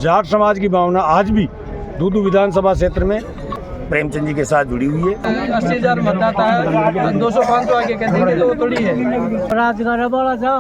जाट समाज की भावना आज भी दूदू विधानसभा क्षेत्र में प्रेमचंद जी के साथ जुड़ी हुई है। 80,000 मतदाता है, 200-500 आगे कह देंगे तो वो थोड़ी है। राजगारा बड़ा था,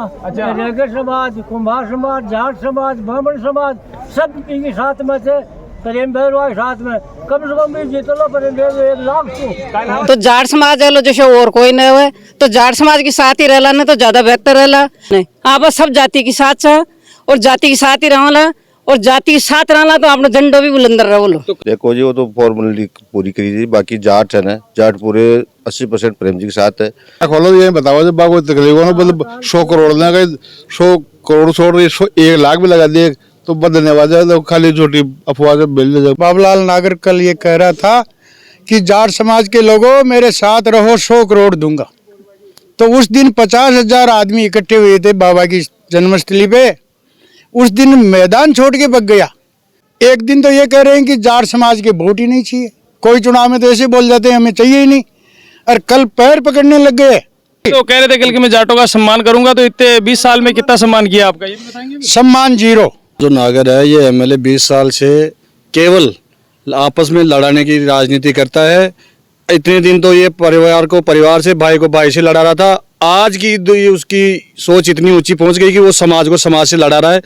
रेगर समाज, कुंभार समाज, जाट समाज, ब्राह्मण समाज सब इनके साथ में थे। प्रेम भैरवा के साथ में कम से कम भी जीतलो प्रेम भैरवा 1 लाख तो जाट समाज है लो जैसे और कोई नहीं हुए तो जाट समाज के साथ ही रहला ना तो ज्यादा बेहतर रहला। नहीं आप सब जाति के साथ है और जाति के साथ ही रहला और जाति के साथ रहना तो आपने झंडो भी बुलंदर रहो लो। देखो जी वो तो फॉर्मेलिटी पूरी करी थी, बाकी जाट है ना, जाट पूरे 80% प्रेम जी के साथ है। खोलो ये बताओ जब कोई तकलीफ हो ना मतलब 100 करोड़ ना 100 करोड़ छोड़ 1 लाख भी लगा दिए तो बदलने वाला तो खाली छोटी अफवाह से मिल जाए। बाबूलाल नागर कल ये कह रहा था कि जाट समाज के लोगों मेरे साथ रहो 100 करोड़ दूंगा। तो उस दिन 50,000 आदमी इकट्ठे हुए थे बाबा की जन्मस्थली पे। उस दिन मैदान छोड़ के भाग गया। एक दिन तो ये कह रहे हैं कि जाट समाज के वोट ही नहीं चाहिए, कोई चुनाव में तो ऐसे बोल जाते हैं हमें चाहिए ही नहीं, और कल पैर पकड़ने लग गए। तो कह रहे थे कल कि मैं जाटों का सम्मान करूंगा, तो इतने 20 साल में कितना सम्मान किया आपका ये भी बताएंगे? सम्मान 0। जो नागर है ये एमएलए 20 साल से केवल आपस में लड़ाने की राजनीति करता है। इतने दिन तो ये परिवार को परिवार से, भाई को भाई से लड़ा रहा था। आज की उसकी सोच इतनी ऊंची पहुंच गई कि वो समाज को समाज से लड़ा रहा है।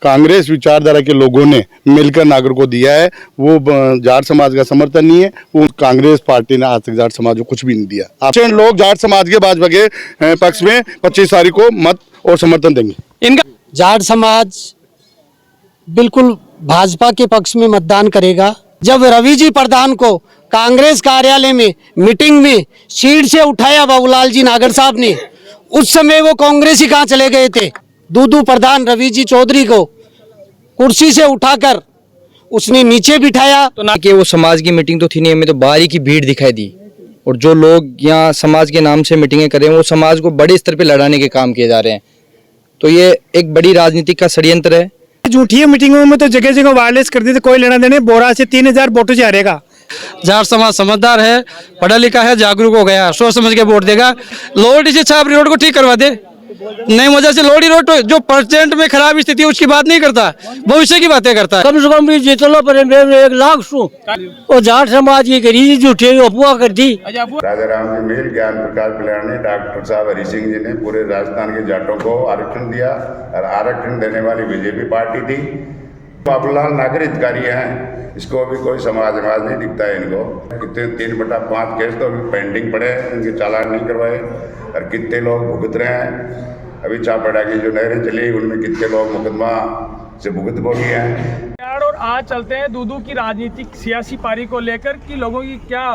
कांग्रेस विचारधारा के लोगों ने मिलकर नागर को दिया है, वो जाट समाज का समर्थन नहीं है। वो कांग्रेस पार्टी ने आज तक जाट समाज को कुछ भी नहीं दिया। आप लोग जाट समाज के भाजपा के पक्ष में 25 तारीख को मत और समर्थन देंगे। इनका जाट समाज बिल्कुल भाजपा के पक्ष में मतदान करेगा। जब रवि जी प्रधान को कांग्रेस कार्यालय में मीटिंग में सीट से उठाया बाबूलाल जी नागर साहब ने, उस समय वो कांग्रेस ही कहाँ चले गए थे। दूदू प्रधान रवि जी चौधरी को कुर्सी से उठाकर उसने नीचे बिठाया। तो ना कि वो समाज की मीटिंग तो थी नहीं, हमें तो बाहरी की भीड़ दिखाई दी। और जो लोग यहाँ समाज के नाम से मीटिंगें कर रहे हैं वो समाज को बड़े स्तर पे लड़ाने के काम किए जा रहे हैं। तो ये एक बड़ी राजनीतिक का षड्यंत्र है। झूठी मीटिंगों में तो जगह जगह वायरलेस कर देते, कोई लेना देने। बोरा से 3,000 वोटों से हारेगा। जाट समाज समझदार है, पढ़ा लिखा है, जागरूक हो गया, सोच समझ के वोट देगा। लोहड़ी से छापरी रोड को ठीक करवा दे। नई वजह से लोहड़ी रोड जो परसेंट में खराब स्थिति है उसकी बात नहीं करता, भविष्य की बातें करता है। कम से कम भी जीतलो प्रेम भैरवा 1 लाख सु और जाट समाज की करी झूठी अफवाह कर दी। राजा राम जी मेल ज्ञान प्रकाश कल्याणी डॉक्टर साहब हरि सिंह जी ने पूरे राजस्थान के जाटों को आरक्षण दिया, और आरक्षण देने वाली बीजेपी पार्टी थी। बाबूलाल नागर हितकारी हैं, इसको अभी कोई समाज नहीं दिखता है इनको। कितने 3/5 केस तो अभी पेंडिंग पड़े हैं, इनके चालान नहीं करवाए, और कितने लोग भुगत रहे हैं। अभी चापड़ा की जो नहरें चली उनमें कितने लोग मुकदमा से भुगत भोगी हैं। और आज चलते हैं दूदू की राजनीतिक सियासी पारी को लेकर कि लोगों की क्या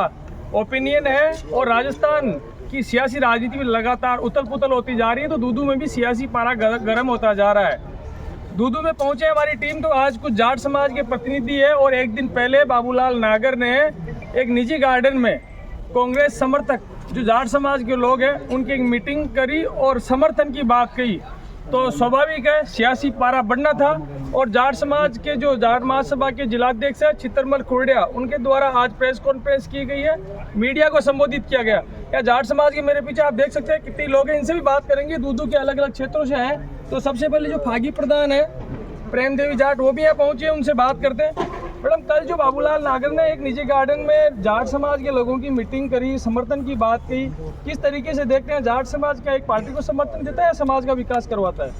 ओपिनियन है, और राजस्थान की सियासी राजनीति में लगातार उथल पुथल होती जा रही है, तो दूदू में भी सियासी पारा गर्म होता जा रहा है। दूदू में पहुंचे हमारी टीम, तो आज कुछ जाट समाज के प्रतिनिधि है, और एक दिन पहले बाबूलाल नागर ने एक निजी गार्डन में कांग्रेस समर्थक जो जाट समाज के लोग हैं उनकी एक मीटिंग करी और समर्थन की बात कही। तो स्वाभाविक है सियासी पारा बढ़ना था, और जाट समाज के जो जाट महासभा के जिलाध्यक्ष है चित्रमल खुरडिया, उनके द्वारा आज प्रेस कॉन्फ्रेंस की गई है, मीडिया को संबोधित किया गया। या जाट समाज के मेरे पीछे आप देख सकते हैं कितने लोग हैं, इनसे भी बात करेंगे। दूदू के अलग अलग क्षेत्रों से हैं। तो सबसे पहले जो फागी प्रधान है प्रेम देवी जाट, वो भी यहाँ पहुंचे, उनसे बात करते हैं। मैडम, कल जो बाबूलाल नागर ने एक निजी गार्डन में जाट समाज के लोगों की मीटिंग करी, समर्थन की बात कही, किस तरीके से देखते हैं? जाट समाज क्या एक पार्टी को समर्थन देता है या समाज का विकास करवाता है?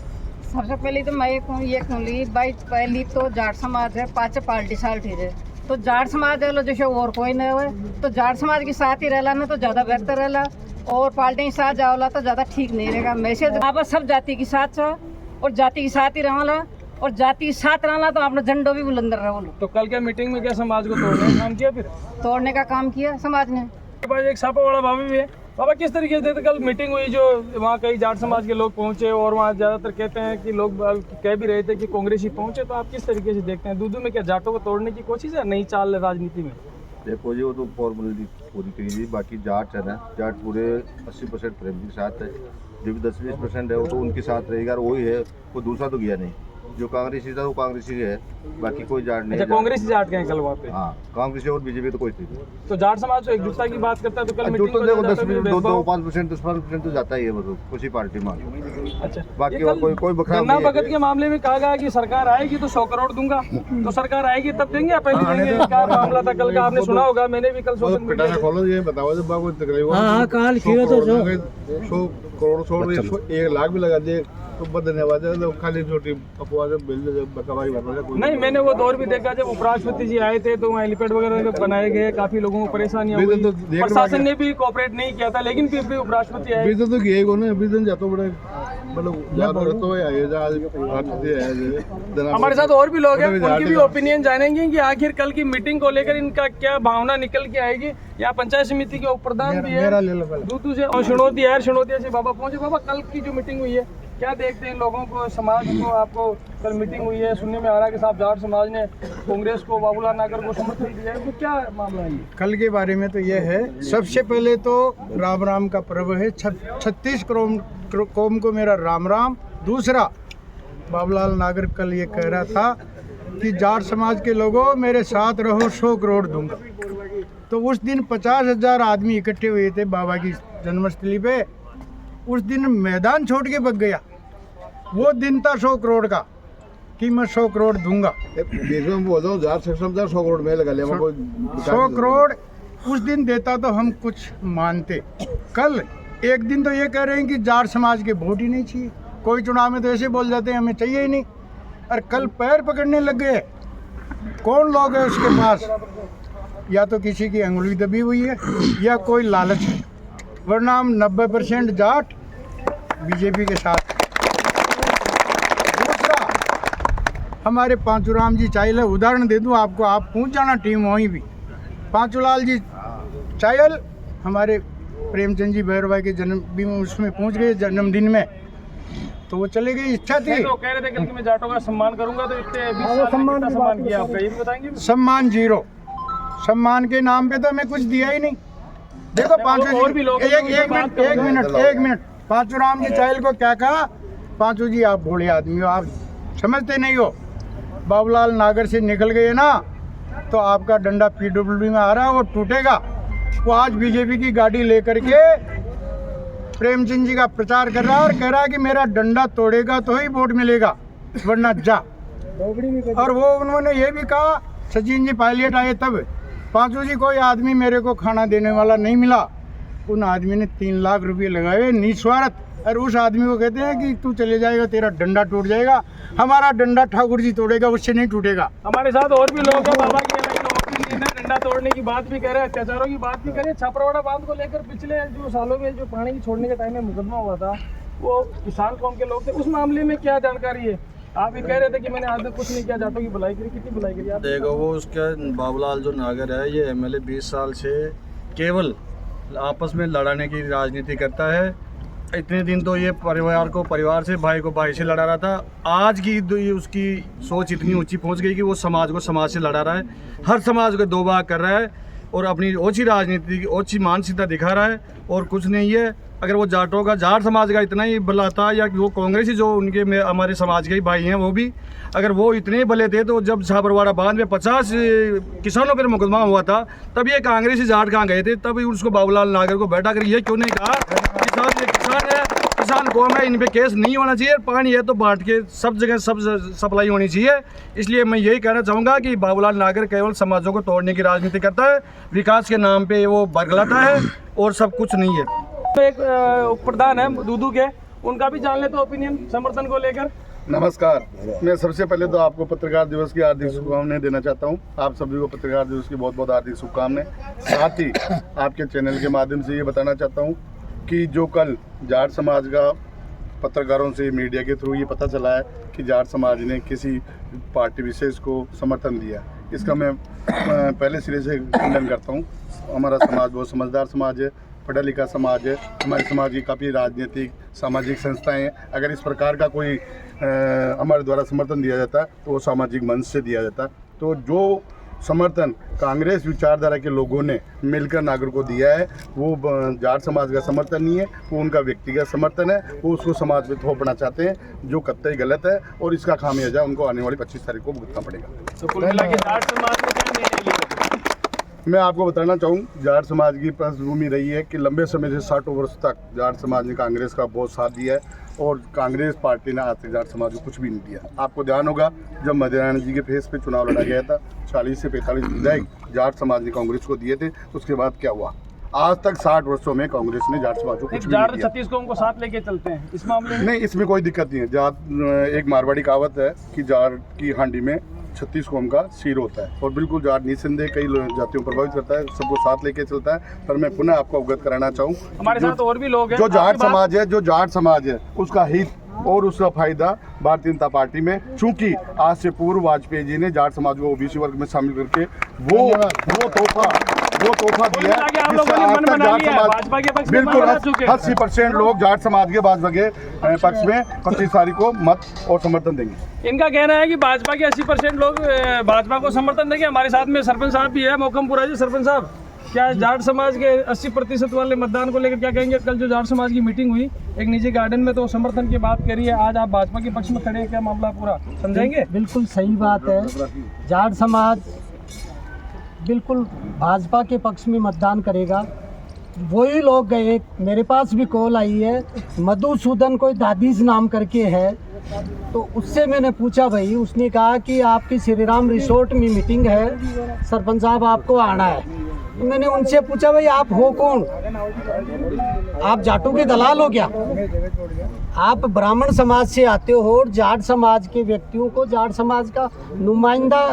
सबसे पहले तो मैं ये कहूँगी भाई, पहली तो जाट समाज है 5 पार्टी साल ठीक है, तो जाट समाज है लो जैसे और कोई नहीं हुए तो जाट समाज के साथ ही रहला ना तो ज़्यादा बेहतर रहला, और पार्टी के साथ जाओला तो ज़्यादा ठीक नहीं रहेगा। मैसेज आप सब जाति के साथ था और जाति के साथ ही रहला, और जाति के साथ रहना तो आपने झंडो भी बुलंदर रहो। तो कल क्या मीटिंग में क्या समाज को तोड़ने का काम किया? फिर तोड़ने का काम किया समाज ने। एक छापा वाला बाबा भी है। बाबा, किस तरीके से कल मीटिंग हुई जो वहाँ कई जाट समाज के लोग पहुंचे, और वहाँ ज़्यादातर कहते हैं कि लोग कह भी रहे थे कि कांग्रेस ही पहुंचे, तो आप किस तरीके से देखते हैं? दूदू में क्या जाटों को तोड़ने की कोशिश है, नई चाल राजनीति में? देखो जी वो तो फॉर्मेलिटी पूरी करी थी, बाकी जाट है ना, जाट पूरे 80% प्रेम जी के साथ है। जो भी 10-20% है वो तो उनके साथ रहेगा, और वही है, वो दूसरा तो गया नहीं। जो कांग्रेसी था वो कांग्रेसी है, बाकी कोई जाट नहीं अच्छा, है। कांग्रेस जाट गए कल वहाँ पे। हाँ, कांग्रेसी और बीजेपी तो कोई थी नहीं। तो जाट समाज तो एकजुटता की बात करता है, तो कल जो मीटिंग तो को देखो जाता 10 है, 5% 10% तो जाता ही है, मतलब कुछ ही पार्टी मान लो। अच्छा, बाकी ये कल कोई बखरा गन्ना नहीं है। भगत के मामले में कहा गया कि सरकार आएगी तो 100 करोड़ दूंगा, तो सरकार आएगी तब देंगे या पहले देंगे? क्या मामला था कल का, आपने सुना होगा, मैंने भी कल सोशल मीडिया पे- खोलो ये बताओ जब बाबू तकरीबन हाँ, काल खीरो तो 100 करोड़ छोड़ 1 लाख भी लगा दे तो धन्यवाद है, तो खाली छोटी अफवाह से बकवाई बन रहा है। नहीं, मैंने वो दौर भी देखा जब उपराष्ट्रपति जी आए थे तो वहाँ हेलीपैड वगैरह बनाए गए, काफी लोगों को परेशानियां हुई, तो देखने प्रशासन ने भी कोऑपरेट नहीं किया था, लेकिन फिर भी उपराष्ट्रपति आए। तो गए को ना अभी जातो बड़े मतलब ज्यादा तो है जा राष्ट्रपति है। हमारे साथ और भी लोग हैं, उनकी भी ओपिनियन जानेंगे कि आखिर कल की मीटिंग को लेकर इनका क्या भावना निकल के आएगी। यहाँ पंचायत समिति के उप प्रधान भी है दूधू से और शिणोतिया से बाबा पहुंचे। बाबा, कल की जो मीटिंग हुई है क्या देखते हैं लोगों को, समाज को? आपको कल मीटिंग हुई है, सुनने में आ रहा है कि साहब जाट समाज ने कांग्रेस को, बाबूलाल नागर को समर्थन दिया है, तो क्या मामला है? कल के बारे में तो ये है, सबसे पहले तो राम राम का पर्व है, 36 कौम को मेरा राम राम। दूसरा, बाबूलाल नागर कल ये कह रहा था कि जाट समाज के लोगों मेरे साथ रहो, 100 करोड़ दूंगा। तो उस दिन 50,000 आदमी इकट्ठे हुए थे बाबा की जन्मस्थली पे। उस दिन मैदान छोड़ के भाग गया। वो दिन था 100 करोड़ का कि मैं 100 करोड़ दूंगा। 100 करोड़ में लगा लिया 100 करोड़ उस दिन देता तो हम कुछ मानते। कल एक दिन तो ये कह रहे हैं कि जाट समाज के वोट ही नहीं चाहिए। कोई चुनाव में तो ऐसे बोल जाते हैं हमें चाहिए ही नहीं, और कल पैर पकड़ने लग गए। कौन लोग है उसके पास? या तो किसी की अंगुली दबी हुई है या कोई लालच है, वरना हम 90% जाट बीजेपी के साथ। दूसरा, हमारे पांचूराम जी चायल है, उदाहरण दे दूं आपको, आप पहुंच जाना टीम वहीं भी। पांचूलाल जी चायल हमारे प्रेमचंद जी भैरवा के जन्म उसमें पहुंच गए जन्मदिन में, तो वो चले गए। इच्छा थी, तो कह रहे थे कि मैं जाटों का सम्मान करूंगा, तो इतने 20 साल में कितना सम्मान किया आपका, ये भी बताएंगे? सम्मान जीरो। सम्मान के नाम पे तो हमें कुछ दिया ही नहीं। देखो पांचू और भी लोग एक मिनट पांचूराम जी चायल को क्या कहा? पांचू जी आप भोले आदमी हो, आप समझते नहीं हो। बाबूलाल नागर से निकल गए ना तो आपका डंडा पीडब्ल्यूडी में आ रहा है, वो टूटेगा। वो आज बीजेपी की गाड़ी लेकर के प्रेमचंद जी का प्रचार कर रहा है और कह रहा है कि मेरा डंडा तोड़ेगा तो ही वोट मिलेगा, वरना जा। और वो उन्होंने ये भी कहा, सचिन जी पायलट आए तब, पांचू जी कोई आदमी मेरे को खाना देने वाला नहीं मिला। उन आदमी ने 3 लाख रुपए लगाए निस्वार्थ, और उस आदमी को कहते हैं कि तू चले जाएगा तेरा डंडा टूट जाएगा। हमारा डंडा ठाकुर जी तोड़ेगा, उससे नहीं टूटेगा। हमारे साथ और भी लोग हैं, बाबा की अलग ओपिनियन है, डंडा तोड़ने की बात भी कर रहे हैं, अत्याचारों की बात भी करें। छापरावाड़ा बांध को लेकर पिछले जो सालों में जो पानी की छोड़ने के टाइम में मुकदमा हुआ था, वो किसान कौम के लोग थे, उस मामले में क्या जानकारी है? आप भी कह रहे थे कि मैंने आज तक कुछ नहीं किया, जाटों की भलाई करी, कितनी भलाई करी आप? देखो, वो उसका बाबूलाल जो नागर है, ये एमएलए 20 साल से केवल आपस में लड़ाने की राजनीति करता है। इतने दिन तो ये परिवार को परिवार से, भाई को भाई से लड़ा रहा था। आज की उसकी सोच इतनी ऊंची पहुंच गई कि वो समाज को समाज से लड़ा रहा है, हर समाज को दो भाग कर रहा है और अपनी ओछी राजनीति, ओछी मानसिकता दिखा रहा है और कुछ नहीं है। अगर वो जाटों का, जाट समाज का इतना ही बला था, या वो कांग्रेसी जो उनके में हमारे समाज के ही भाई हैं वो भी, अगर वो इतने ही बले थे तो जब छापरवाड़ा बांध में 50 किसानों पर मुकदमा हुआ था, तब ये कांग्रेसी जाट कहाँ गए थे? तब उसको बाबूलाल नागर को बैठा कर ये क्यों नहीं कहा कि साहब ये किसान है, किसान कौम है, इन पे केस नहीं होना चाहिए, पानी है तो बांट के सब जगह सब सप्लाई होनी चाहिए। इसलिए मैं यही कहना चाहूँगा कि बाबूलाल नागर केवल समाजों को तोड़ने की राजनीति करता है, विकास के नाम पे वो बरगलाता है और सब कुछ नहीं है। तो एक प्रधान है दूधू के, उनका भी जान ले तो ओपिनियन समर्थन को लेकर। नमस्कार, मैं सबसे पहले तो आपको पत्रकार दिवस की हार्दिक शुभकामनाएं देना चाहता हूं। आप सभी को पत्रकार दिवस की बहुत बहुत हार्दिक शुभकामनाएं। साथ ही आपके चैनल के माध्यम से ये बताना चाहता हूं कि जो कल जाट समाज का पत्रकारों से, मीडिया के थ्रू ये पता चला है कि जाट समाज ने किसी पार्टी विशेष को समर्थन दिया, इसका मैं पहले सिरे से खंडन करता हूँ। हमारा समाज बहुत समझदार समाज है, पढ़ा लिखा समाज है। हमारे समाज की काफ़ी राजनीतिक सामाजिक संस्थाएं हैं। अगर इस प्रकार का कोई हमारे द्वारा समर्थन दिया जाता है तो वो सामाजिक मंच से दिया जाता है। तो जो समर्थन कांग्रेस विचारधारा के लोगों ने मिलकर नागरिक को दिया है, वो जाट समाज का समर्थन नहीं है, वो उनका व्यक्तिगत समर्थन है। वो उसको समाज में थोपना चाहते हैं, जो कतई गलत है, और इसका खामियाजा उनको आने वाली 25 तारीख को भुगतना पड़ेगा। तो कुल मिला के जाट समाज को क्या निर्णय लिया? मैं आपको बताना चाहूँ, जाट समाज की पृष्ठभूमि रही है कि लंबे समय से 60 वर्ष तक जाट समाज ने कांग्रेस का बहुत साथ दिया है, और कांग्रेस पार्टी ने आज तक जाट समाज को कुछ भी नहीं दिया। आपको ध्यान होगा, जब मध्यान्ह जी के फेस पे चुनाव लड़ा गया था, 40 से 45 विधायक जाट समाज ने कांग्रेस को दिए थे। उसके बाद क्या हुआ? आज तक 60 वर्षों में कांग्रेस ने जाट समाज को कुछ भी नहीं दिया। छत्तीस को उनको साथ लेके चलते हैं इस मामले में? नहीं, इसमें कोई दिक्कत नहीं है। जाट एक मारवाड़ी कहावत है कि जाट की हांडी में 36 कौम का सिर होता है, और बिल्कुल जाट निस्संदेह कई जातियों को प्रभावित करता है, सबको साथ लेके चलता है। पर मैं पुनः आपको अवगत कराना चाहूँ, हमारे साथ और भी लोग हैं। जो जाट समाज है उसका हित और उसका फायदा भारतीय जनता पार्टी में, चूंकि आज से पूर्व वाजपेयी जी ने जाट समाज को ओबीसी वर्ग में शामिल करके वो तोहफा दिया, जिससे आज तक जाट समाज बिल्कुल 80% लोग जाट समाज के भाजपा के पक्ष में 25 तारीख को मत और समर्थन देंगे। इनका कहना है कि भाजपा के 80% लोग भाजपा को समर्थन देंगे। हमारे साथ में सरपंच साहब भी है, मोकमपुरा जी। सरपंच साहब, क्या जाट समाज के 80% वाले मतदान को लेकर क्या कहेंगे? कल जो जाट समाज की मीटिंग हुई एक निजी गार्डन में, तो समर्थन की बात करी है, आज आप भाजपा के पक्ष में खड़े हैं, क्या मामला पूरा समझाएंगे? बिल्कुल सही बात है। जाट समाज बिल्कुल भाजपा के पक्ष में मतदान करेगा। वही लोग गए, मेरे पास भी कॉल आई है, मधुसूदन कोई दादीज नाम करके है, तो उससे मैंने पूछा भाई, उसने कहा कि आपकी श्री राम रिसोर्ट में मीटिंग है, सरपंच साहब आपको आना है। मैंने उनसे पूछा भाई आप हो कौन? आप जाटों के दलाल हो क्या? आप ब्राह्मण समाज से आते हो, और जाट समाज के व्यक्तियों को जाट समाज का नुमाइंदा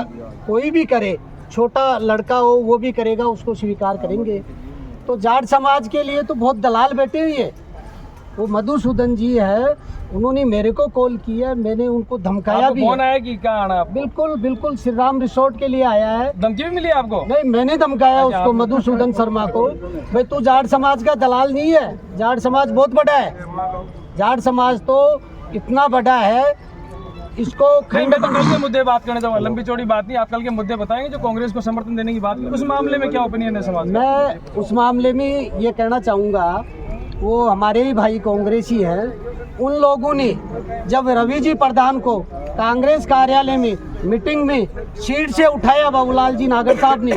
कोई भी करे, छोटा लड़का हो वो भी करेगा, उसको स्वीकार करेंगे। तो जाट समाज के लिए तो बहुत दलाल बैठे हुए हैं। वो मधुसूदन जी है, उन्होंने मेरे को कॉल किया, मैंने उनको धमकाया भी। कौन आया कि कहाँ आना? बिल्कुल श्री राम रिसोर्ट के लिए आया है। धमकी भी मिली आपको? नहीं, मैंने धमकाया उसको, मधुसूदन शर्मा को, भाई तू जाट समाज का दलाल नहीं है। जाट समाज बहुत बड़ा है, जाट समाज तो इतना बड़ा है, इसको मैं तो कल के मुद्दे बात करना चाहूँगा, लंबी चौड़ी बात नहीं। आप कल के मुद्दे बताएंगे जो कांग्रेस को समर्थन देने की बात, उस मामले में क्या ओपिनियन है समाज? मैं उस मामले में ये कहना चाहूँगा, वो हमारे ही भाई कांग्रेसी हैं, उन लोगों ने जब रवि जी प्रधान को कांग्रेस कार्यालय में मीटिंग में सीट से उठाया बाबूलाल जी नागर साहब ने,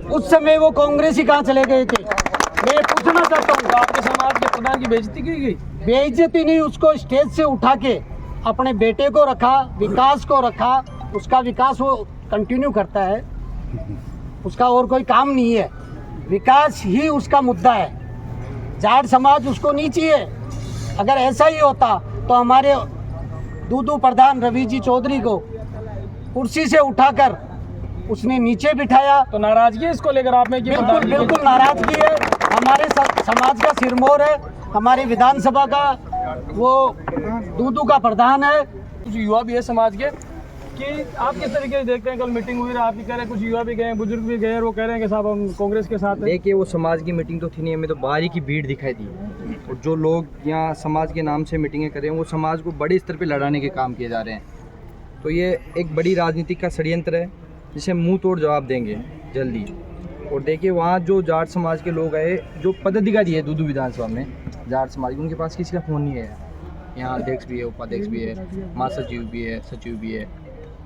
उस समय वो कांग्रेसी कहाँ चले गए थे? मैं पूछना चाहता हूँ, आपके समाज के प्रधान की बेइज्जती की गई? बेइज्जती नहीं, उसको स्टेज से उठा के अपने बेटे को रखा, विकास को रखा, उसका विकास वो कंटिन्यू करता है, उसका और कोई काम नहीं है, विकास ही उसका मुद्दा है। जाट समाज उसको नहीं चाहिए। अगर ऐसा ही होता तो हमारे दूदू प्रधान रवि जी चौधरी को कुर्सी से उठाकर उसने नीचे बिठाया। तो नाराजगी है इसको लेकर आप में? बिल्कुल नाराजगी है। हमारे समाज का सिरमौर है, हमारी विधानसभा का वो दूदू का प्रधान है। कुछ युवा भी है समाज के, कि आप किस तरीके से देखते हैं? कल मीटिंग हुई, आप भी कह रहे हैं, कुछ युवा भी गए, बुजुर्ग भी गए, वो कह रहे हैं कि साहब हम कांग्रेस के साथ हैं। देखिए, वो समाज की मीटिंग तो थी नहीं, हमें तो बाहर की भीड़ दिखाई दी, और जो लोग यहाँ समाज के नाम से मीटिंगें कर रहे हैं वो समाज को बड़े स्तर पे लड़ाने के काम किए जा रहे हैं। तो ये एक बड़ी राजनीतिक का षड्यंत्र है, जिसे मुंह तोड़ जवाब देंगे जल्दी। और देखिए, वहाँ जो जाट समाज के लोग आए, जो पदाधिकारी है दूदू विधानसभा में जाट समाज के, उनके पास किसी का फ़ोन नहीं है। यहाँ अध्यक्ष भी है, उपाध्यक्ष भी है, महासचिव भी है, सचिव भी है।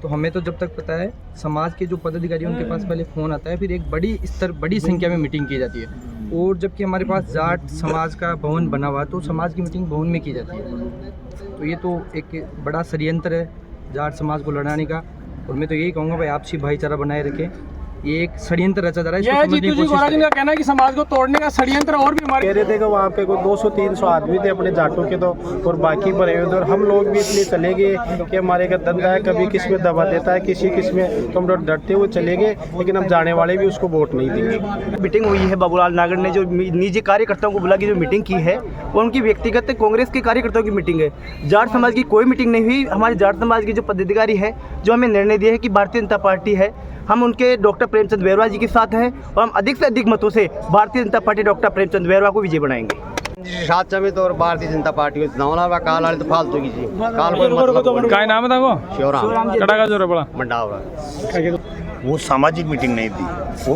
तो हमें तो जब तक पता है, समाज के जो पदाधिकारी उनके पास पहले फ़ोन आता है, फिर एक बड़ी संख्या में मीटिंग की जाती है। और जबकि हमारे पास जाट समाज का भवन बना हुआ, तो समाज की मीटिंग भवन में की जाती है। तो ये तो एक बड़ा षड्यंत्र है जाट समाज को लड़ाने का। और मैं तो यही कहूँगा भाई, आपसी भाईचारा बनाए रखें। ये एक षड्यंत्र रचा जा रहा है। जीतू जी गोरा जी का कहना है कि समाज को तोड़ने का षड्यंत्र और भी हमारे कह रहे थे कि वहाँ पे कोई 200-300 आदमी थे अपने जाटों के, तो और बाकी भरे हुए थे। और हम लोग भी इसलिए चले गए कि हमारे का धंधा है, कभी किस में दबा देता है, किसी में, तो हम डरते हुए चले गए। लेकिन हम जाने वाले भी उसको वोट नहीं देंगे। मीटिंग हुई है, बाबूलाल नागर ने जो निजी कार्यकर्ताओं को बुला के जो मीटिंग की है, वो उनकी व्यक्तिगत कांग्रेस के कार्यकर्ताओं की मीटिंग है। जाट समाज की कोई मीटिंग नहीं हुई। हमारे जाट समाज के जो पदाधिकारी है, जो हमें निर्णय दिया है कि भारतीय जनता पार्टी है, हम उनके डॉक्टर प्रेमचंद बैरवा जी के साथ हैं, और हम अधिक से अधिक मतों से भारतीय जनता पार्टी डॉक्टर प्रेमचंद बैरवा को विजय बनाएंगे। साथ समित और भारतीय जनता पार्टी को चुनाव काल वाले तो फालतू की जी काल कोई मतलब काय नाम है ताको शिवराम कटा का जोर है बड़ा मंडावरा वो सामाजिक मीटिंग नहीं थी। वो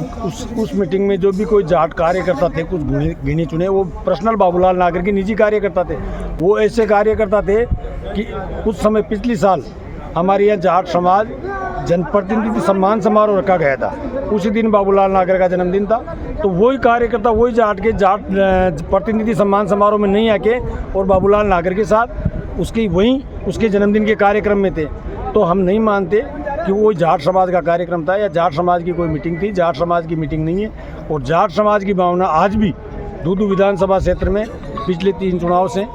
उस मीटिंग में जो भी कोई जाट कार्यकर्ता थे, कुछ गिने चुने, वो पर्सनल बाबूलाल नागर के निजी कार्यकर्ता थे। वो ऐसे कार्यकर्ता थे कि उस समय पिछली साल हमारे यहाँ जाट समाज जनप्रतिनिधि सम्मान समारोह रखा गया था। उसी दिन बाबूलाल नागर का जन्मदिन था, तो वही कार्यकर्ता वही जाट प्रतिनिधि सम्मान समारोह में नहीं आके और बाबूलाल नागर के साथ उसके जन्मदिन के कार्यक्रम में थे। तो हम नहीं मानते कि वो जाट समाज का कार्यक्रम था या जाट समाज की कोई मीटिंग थी। जाट समाज की मीटिंग नहीं है। और जाट समाज की भावना आज भी दूदू विधानसभा क्षेत्र में पिछले 3 चुनाव से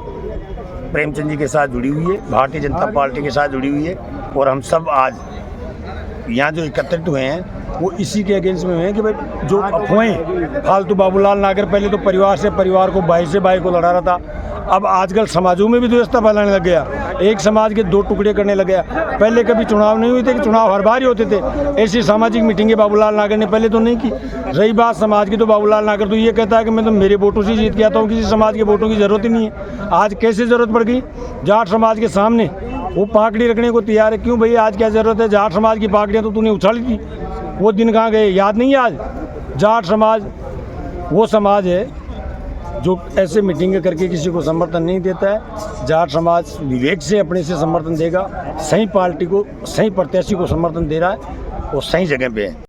प्रेमचंद जी के साथ जुड़ी हुई है, भारतीय जनता पार्टी के साथ जुड़ी हुई है। और हम सब आज यहाँ जो एकत्रित हुए हैं वो इसी के अगेंस्ट में हुए हैं कि भाई जो अफवाहें फालतू बाबूलाल नागर पहले तो परिवार से परिवार को, भाई से भाई को लड़ा रहा था, अब आजकल समाजों में भी द्वेषता फैलाने लग गया। एक समाज के 2 टुकड़े करने लग गया। पहले कभी चुनाव नहीं हुए थे कि चुनाव हर बार ही होते थे। ऐसी सामाजिक मीटिंगें बाबूलाल नागर ने पहले तो नहीं की। रही बात समाज की, तो बाबूलाल नागर तो ये कहता है कि मैं तो मेरे वोटों से जीत के आता हूँ, किसी समाज के वोटों की ज़रूरत ही नहीं है। आज कैसे ज़रूरत पड़ गई? जाट समाज के सामने वो पाकड़ी रखने को तैयार है। क्यों भैया, आज क्या ज़रूरत है? जाट समाज की पाकड़ियाँ तो तूने उछाली थी, वो दिन कहाँ गए? याद नहीं है आज? जाट समाज वो समाज है जो ऐसे मीटिंगें करके किसी को समर्थन नहीं देता है। जाट समाज विवेक से अपने से समर्थन देगा, सही पार्टी को, सही प्रत्याशी को समर्थन दे रहा है और सही जगह पे है।